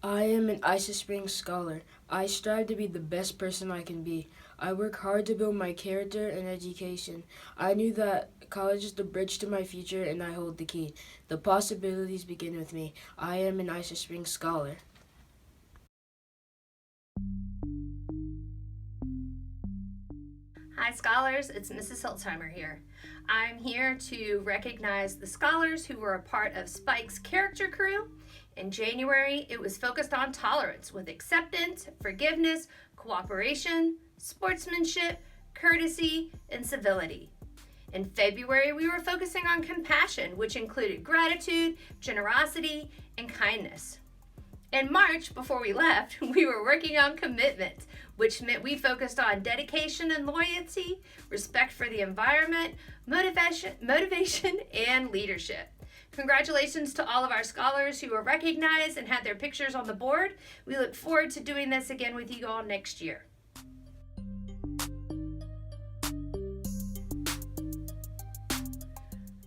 I am an Isis Springs scholar. I strive to be the best person I can be. I work hard to build my character and education. I knew that college is the bridge to my future, and I hold the key. The possibilities begin with me. I am an Isis Springs scholar. Hi scholars, it's Mrs. Hiltzheimer here. I'm here to recognize the scholars who were a part of Spike's character crew. In January, it was focused on tolerance with acceptance, forgiveness, cooperation, sportsmanship, courtesy, and civility. In February, we were focusing on compassion, which included gratitude, generosity, and kindness. In March, before we left, we were working on commitment, which meant we focused on dedication and loyalty, respect for the environment, motivation, and leadership. Congratulations to all of our scholars who were recognized and had their pictures on the board. We look forward to doing this again with you all next year.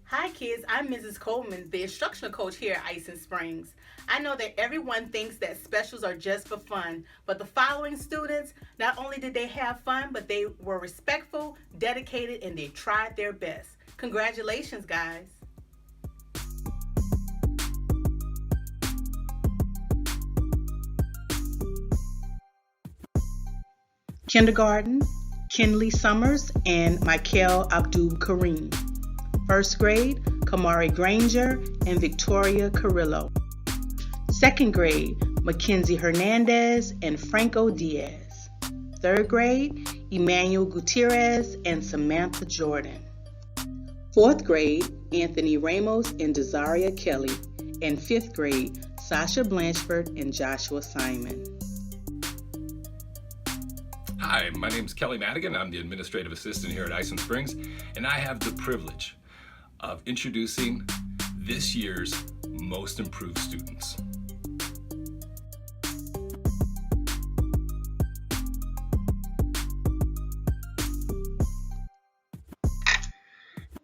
Hi kids, I'm Mrs. Coleman, the instructional coach here at Isis Springs. I know that everyone thinks that specials are just for fun, but the following students, not only did they have fun, but they were respectful, dedicated, and they tried their best. Congratulations, guys. Kindergarten, Kinley Summers and Michael Abdul Kareem. First grade, Kamari Granger and Victoria Carrillo. Second grade, Mackenzie Hernandez and Franco Diaz. Third grade, Emmanuel Gutierrez and Samantha Jordan. Fourth grade, Anthony Ramos and Desaria Kelly. And fifth grade, Sasha Blanchford and Joshua Simon. Hi, my name is Kelly Madigan. I'm the administrative assistant here at Isis Springs, and I have the privilege of introducing this year's most improved students.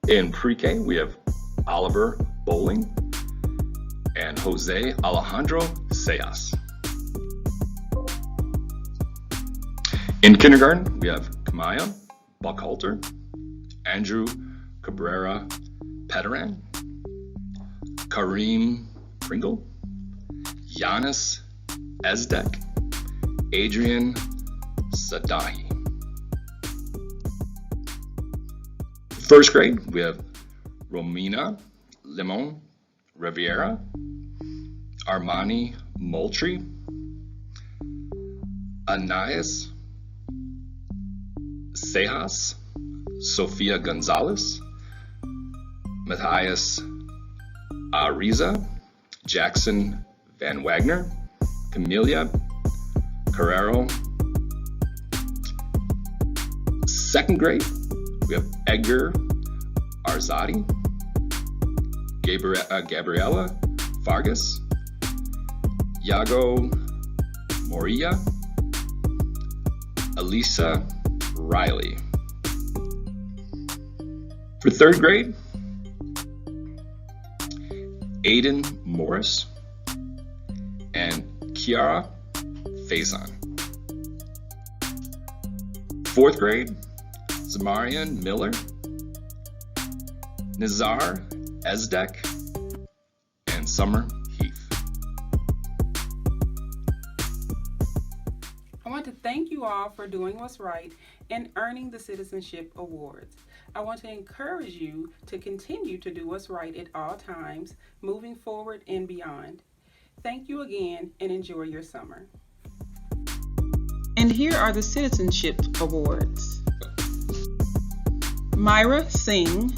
In PreK, we have Oliver Bowling and Jose Alejandro Seas. In kindergarten, we have Kamaya Buckhalter, Andrew Cabrera Petaran, Kareem Pringle, Giannis Ezdek, Adrian Sadahi. First grade, we have Romina Limon Riviera, Armani Moultrie, Anais Sejas, Sofia Gonzalez, Matthias Ariza, Jackson Van Wagner, Camelia Carrero. Second grade, we have Edgar Arzadi, Gabriela Vargas, Yago Moria, Elisa Riley. For third grade, Aiden Morris and Kiara Faison. Fourth grade, Zamarian Miller, Nizar Ezdek, and Summer Heath. I want to thank you all for doing what's right and earning the Citizenship Awards. I want to encourage you to continue to do what's right at all times, moving forward and beyond. Thank you again and enjoy your summer. And here are the Citizenship Awards. Myra Singh,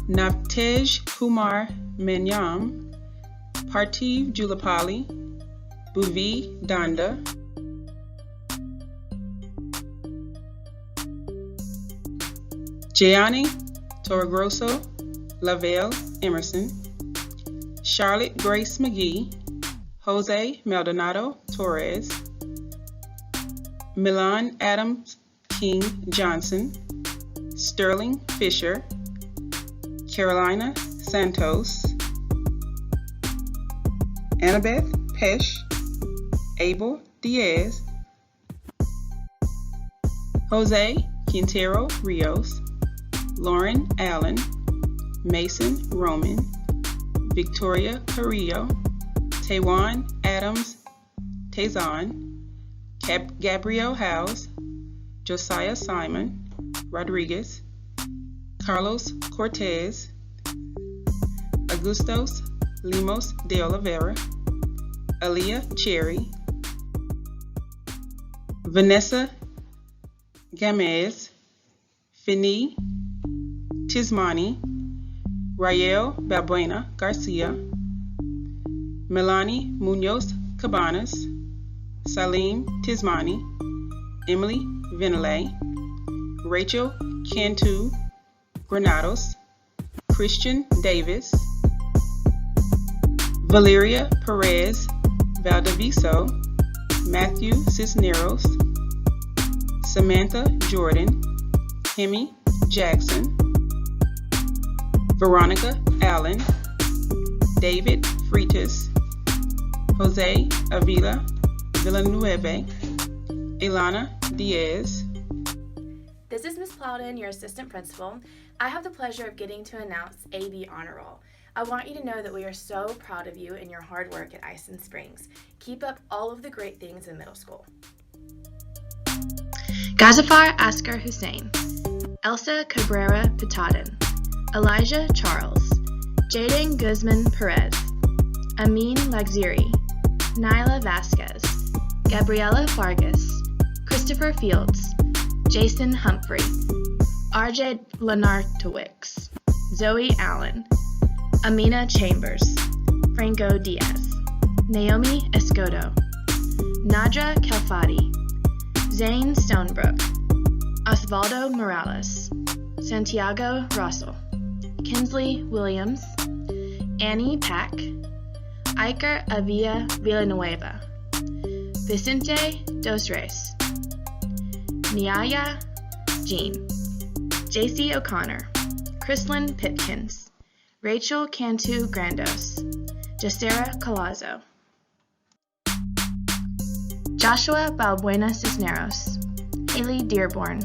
Navtej Kumar Menyam, Partiv Julapali, Bhuvi Danda, Gianni Torregrosso Lavelle Emerson, Charlotte Grace McGee, Jose Maldonado Torres, Milan Adams King Johnson, Sterling Fisher, Carolina Santos, Annabeth Pesh, Abel Diaz, Jose Quintero Rios, Lauren Allen, Mason Roman, Victoria Carrillo, Taywan Adams Tazan, Gabrielle Howes, Josiah Simon Rodriguez, Carlos Cortez, Augustos Limos de Oliveira, Aaliyah Cherry, Vanessa Gamez, Fini Tismani, Rael Balbuena Garcia, Melanie Munoz Cabanas, Salim Tismani, Emily Vinale, Rachel Cantu Granados, Christian Davis, Valeria Perez Valdeviso, Matthew Cisneros, Samantha Jordan, Hemi Jackson, Veronica Allen, David Freitas, Jose Avila Villanueva, Ilana Diaz. This is Ms. Plowden, your assistant principal. I have the pleasure of getting to announce AB Honor Roll. I want you to know that we are so proud of you and your hard work at Iceland Springs. Keep up all of the great things in middle school. Gazafar Askar Hussein, Elsa Cabrera Pitadin, Elijah Charles, Jaden Guzman Perez, Amin Lagziri, Nyla Vasquez, Gabriela Vargas, Christopher Fields, Jason Humphrey, RJ Lenartowicz, Zoe Allen, Amina Chambers, Franco Diaz, Naomi Escoto, Nadra Kalfati, Zane Stonebrook, Osvaldo Morales, Santiago Russell, Kinsley Williams, Annie Pack, Iker Avila Villanueva, Vicente Dos Reis, Niaya Jean, JC O'Connor, Chrislyn Pipkins, Rachel Cantu Grandos, Jacera Colazo, Joshua Balbuena Cisneros, Haley Dearborn,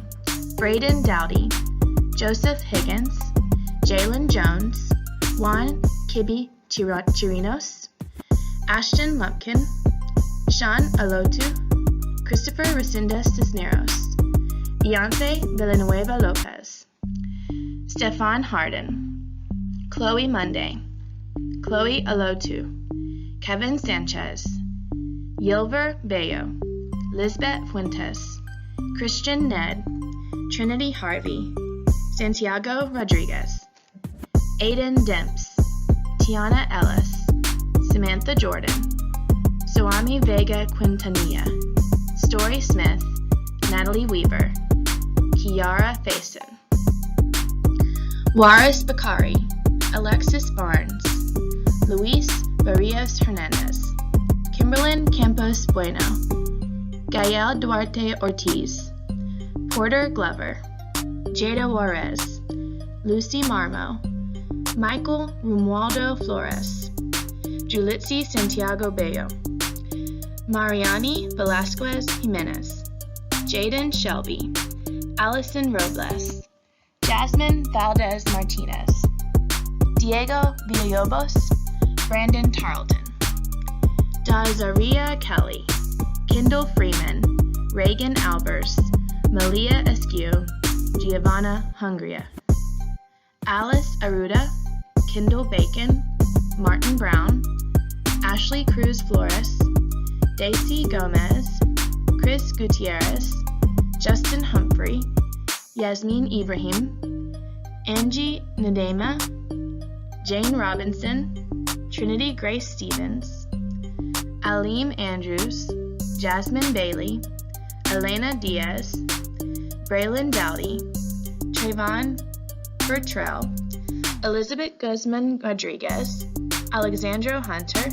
Braden Dowdy, Joseph Higgins, Jalen Jones, Juan Kibi Chirinos, Ashton Lumpkin, Sean Alotu, Christopher Resendez Cisneros, Beyonce Villanueva Lopez, Stefan Harden, Chloe Monday, Chloe Alotu, Kevin Sanchez, Yilver Bayo, Lisbeth Fuentes, Christian Ned, Trinity Harvey, Santiago Rodriguez, Aiden Demps, Tiana Ellis, Samantha Jordan, Soami Vega Quintanilla, Story Smith, Natalie Weaver, Kiara Faison, Waris Bakari, Alexis Barnes, Luis Barrios Hernandez, Kimberlyn Campos Bueno, Gael Duarte Ortiz, Porter Glover, Jada Juarez, Lucy Marmo, Michael Romualdo Flores, Julitzi Santiago Bello, Mariani Velasquez Jimenez, Jaden Shelby, Allison Robles, Jasmine Valdez Martinez, Diego Villalobos, Brandon Tarleton, Dazaria Kelly, Kendall Freeman, Reagan Albers, Malia Eskew, Giovanna Hungria, Alice Aruda, Kendall Bacon, Martin Brown, Ashley Cruz Flores, Daisy Gomez, Chris Gutierrez, Justin Humphrey, Yasmin Ibrahim, Angie Nadema, Jane Robinson, Trinity Grace Stevens, Aleem Andrews, Jasmine Bailey, Elena Diaz, Braylon Dowdy, Trayvon Bertrell, Elizabeth Guzman Rodriguez, Alexandro Hunter,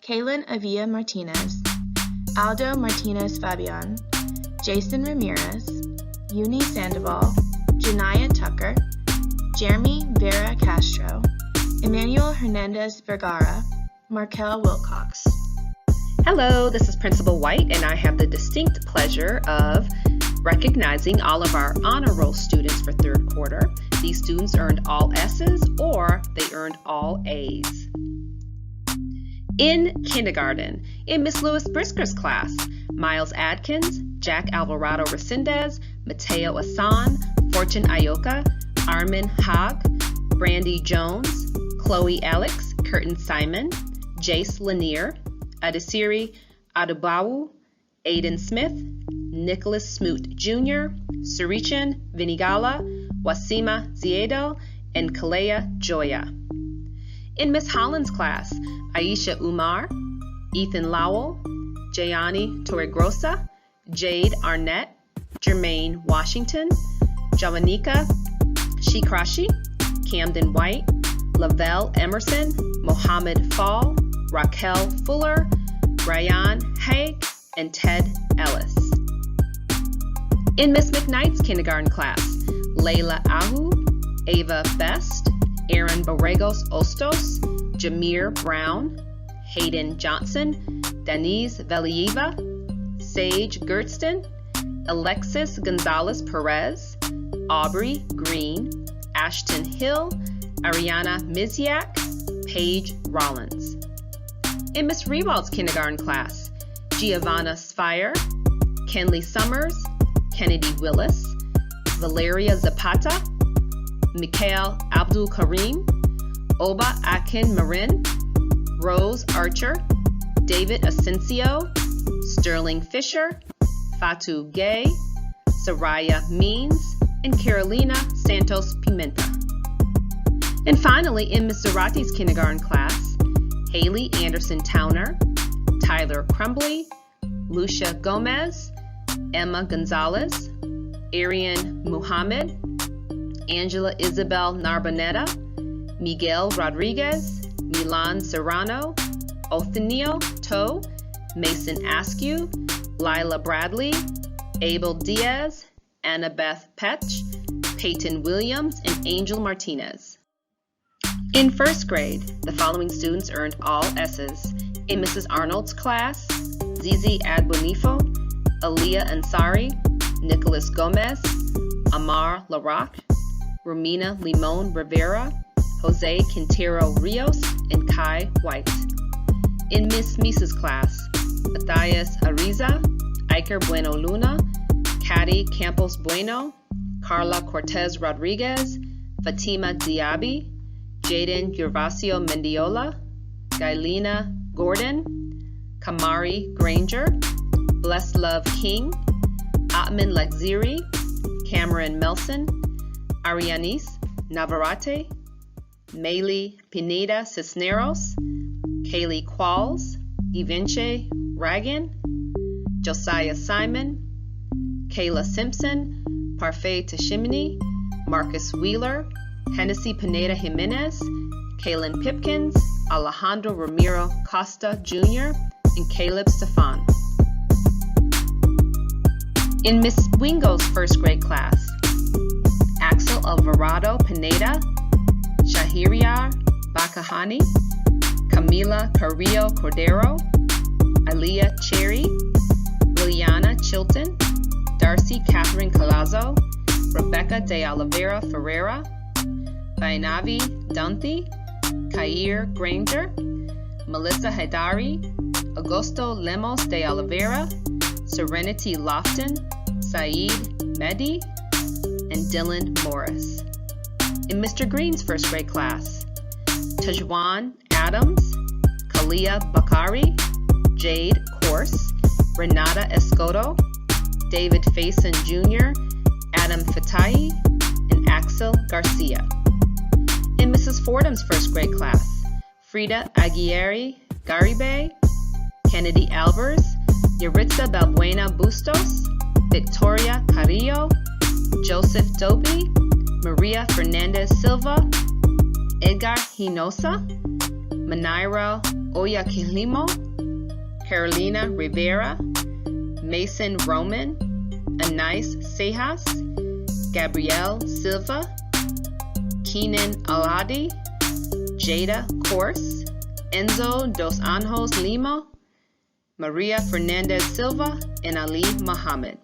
Kaylin Avila Martinez, Aldo Martinez Fabian, Jason Ramirez, Uni Sandoval, Janaya Tucker, Jeremy Vera Castro, Emmanuel Hernandez Vergara, Markel Wilcox. Hello, this is Principal White, and I have the distinct pleasure of recognizing all of our honor roll students for third quarter. These students earned all S's or they earned all A's. In kindergarten, in Miss Lewis Brisker's class, Miles Adkins, Jack Alvarado Resendez, Mateo Asan, Fortune Ayoka, Armin Haag, Brandy Jones, Chloe Alex, Curtin Simon, Jace Lanier, Adesiri Adubawu, Aiden Smith, Nicholas Smoot Jr., Sarichan Vinigala, Wasima Ziedo, and Kalea Joya. In Miss Holland's class, Aisha Umar, Ethan Lowell, Jayani Torregrosa, Jade Arnett, Jermaine Washington, Javanika Shikrashi, Camden White, Lavelle Emerson, Mohammed Fall, Raquel Fuller, Ryan Haig, and Ted Ellis. In Miss McKnight's kindergarten class, Layla Ahu, Ava Best, Aaron Borregos Ostos, Jameer Brown, Hayden Johnson, Denise Velieva, Sage Gertston, Alexis Gonzalez Perez, Aubrey Green, Ashton Hill, Ariana Miziak, Paige Rollins. In Miss Rewald's kindergarten class, Giovanna Sfire, Kenley Summers, Kennedy Willis, Valeria Zapata, Mikhail Abdul Karim, Oba Akin Marin, Rose Archer, David Asensio, Sterling Fisher, Fatu Gay, Soraya Means, and Carolina Santos Pimenta. And finally, in Miss Zarati's kindergarten class, Haley Anderson Towner, Tyler Crumbly, Lucia Gomez, Emma Gonzalez, Arian Muhammad, Angela Isabel Narbonetta, Miguel Rodriguez, Milan Serrano, Othenio Toe, Mason Askew, Lila Bradley, Abel Diaz, Annabeth Petch, Peyton Williams, and Angel Martinez. In first grade, the following students earned all S's. In Mrs. Arnold's class, Zizi Adbonifo, Aaliyah Ansari, Nicholas Gomez, Amar Laroque, Romina Limon Rivera, Jose Quintero Rios, and Kai White. In Miss Misa's class, Matthias Ariza, Iker Bueno Luna, Caddy Campos Bueno, Carla Cortez Rodriguez, Fatima Diaby, Jaden Gervasio Mendiola, Gailina Gordon, Kamari Granger, Blessed Love King, Atman Lexiri, Cameron Melson, Arianis Navarrete, Maylee Pineda Cisneros, Kaylee Qualls, Givenchy Ragan, Josiah Simon, Kayla Simpson, Parfait Tashimini, Marcus Wheeler, Hennessy Pineda Jimenez, Kaylin Pipkins, Alejandro Ramiro Costa Jr., and Caleb Stefan. In Miss Wingo's first grade class, Axel Alvarado Pineda, Shahiriar Bakahani, Camila Carrillo Cordero, Aliyah Cherry, Liliana Chilton, Darcy Catherine Calazo, Rebecca de Oliveira Ferreira, Bainavi Dunthi, Kair Granger, Melissa Haidari, Augusto Lemos de Oliveira, Serenity Lofton, Saeed Mehdi, and Dylan Morris. In Mr. Green's first grade class, Tajwan Adams, Kalia Bakari, Jade Corse, Renata Escoto, David Faison Jr., Adam Fatai, and Axel Garcia. In Mrs. Fordham's first grade class, Frida Aguirre Garibe, Kennedy Albers, Yaritza Balbuena Bustos, Victoria Carrillo, Joseph Dobie, Maria Fernandez Silva, Edgar Hinosa, Manaira Oyakilimo, Carolina Rivera, Mason Roman, Anais Sejas, Gabrielle Silva, Keenan Aladi, Jada Corse, Enzo Dos Anjos Lima, Maria Fernandez Silva, and Ali Muhammad.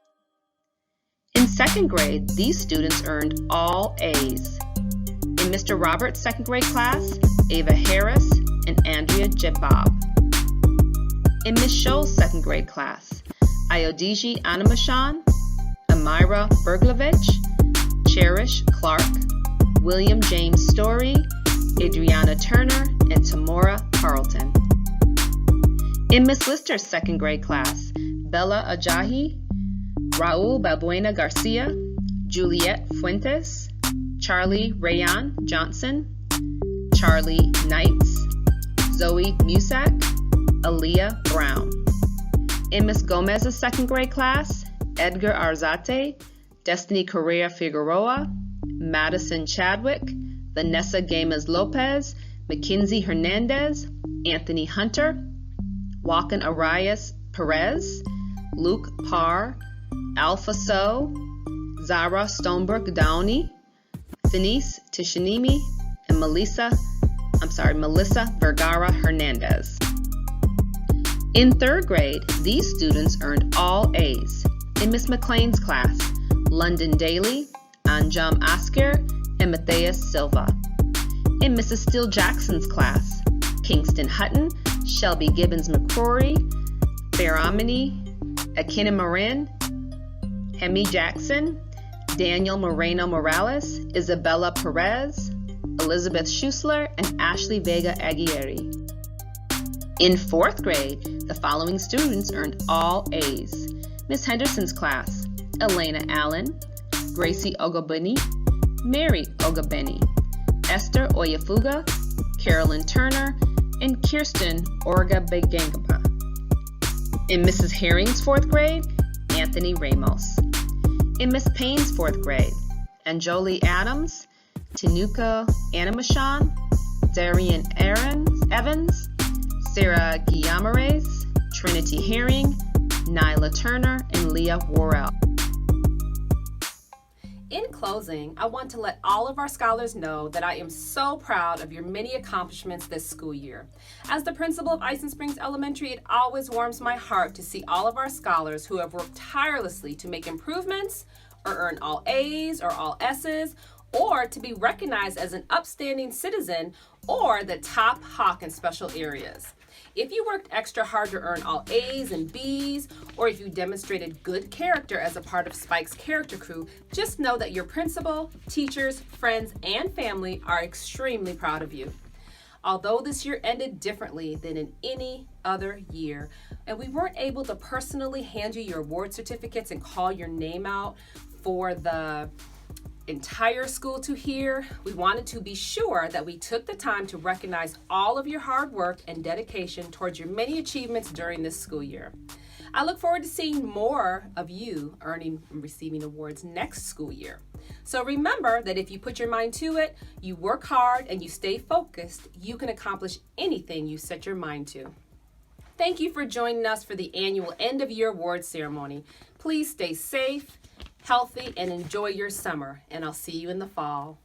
In second grade, these students earned all A's. In Mr. Roberts' second grade class, Ava Harris and Andrea Jebab. In Ms. Scholl's second grade class, Ayodiji Animashan, Amira Berglovich, Cherish Clark, William James Story, Adriana Turner, and Tamora Carlton. In Miss Lister's second grade class, Bella Ajahi, Raul Balbuena Garcia, Juliet Fuentes, Charlie Rayan Johnson, Charlie Knights, Zoe Musak, Aaliyah Brown. In Miss Gomez's second grade class, Edgar Arzate, Destiny Correa Figueroa, Madison Chadwick, Vanessa Games Lopez, Mackenzie Hernandez, Anthony Hunter, Joaquin Arias Perez, Luke Parr, Alpha So, Zara Stoneberg Downey, Denise Tishanimi, and Melissa Vergara Hernandez. In third grade, these students earned all A's. In Miss McLean's class, London Daly, Anjam Asker, and Matthias Silva. In Mrs. Steele Jackson's class, Kingston Hutton, Shelby Gibbons McCrory, Faramini, Akina Marin, Hemi Jackson, Daniel Moreno Morales, Isabella Perez, Elizabeth Schusler, and Ashley Vega Aguirre. In fourth grade, the following students earned all A's. Miss Henderson's class, Elena Allen, Gracie Ogabeni, Mary Ogabeni, Esther Oyafuga, Carolyn Turner, and Kirsten Orga Begangapa. In Mrs. Herring's fourth grade, Anthony Ramos. In Miss Payne's fourth grade, Anjoli Adams, Tinuka Animashan, Darian Evans, Sarah Guillamares, Trinity Herring, Nyla Turner, and Leah Worrell. In closing, I want to let all of our scholars know that I am so proud of your many accomplishments this school year. As the principal of Ison Springs Elementary, it always warms my heart to see all of our scholars who have worked tirelessly to make improvements or earn all A's or all S's, or to be recognized as an upstanding citizen or the top hawk in special areas. If you worked extra hard to earn all A's and B's, or if you demonstrated good character as a part of Spike's character crew, just know that your principal, teachers, friends, and family are extremely proud of you. Although this year ended differently than in any other year, and we weren't able to personally hand you your award certificates and call your name out for the entire school to hear, we wanted to be sure that we took the time to recognize all of your hard work and dedication towards your many achievements during this school year. I look forward to seeing more of you earning and receiving awards next school year. So remember that if you put your mind to it, you work hard, and you stay focused, you can accomplish anything you set your mind to. Thank you for joining us for the annual end of year awards ceremony. Please stay safe, healthy, and enjoy your summer, and I'll see you in the fall.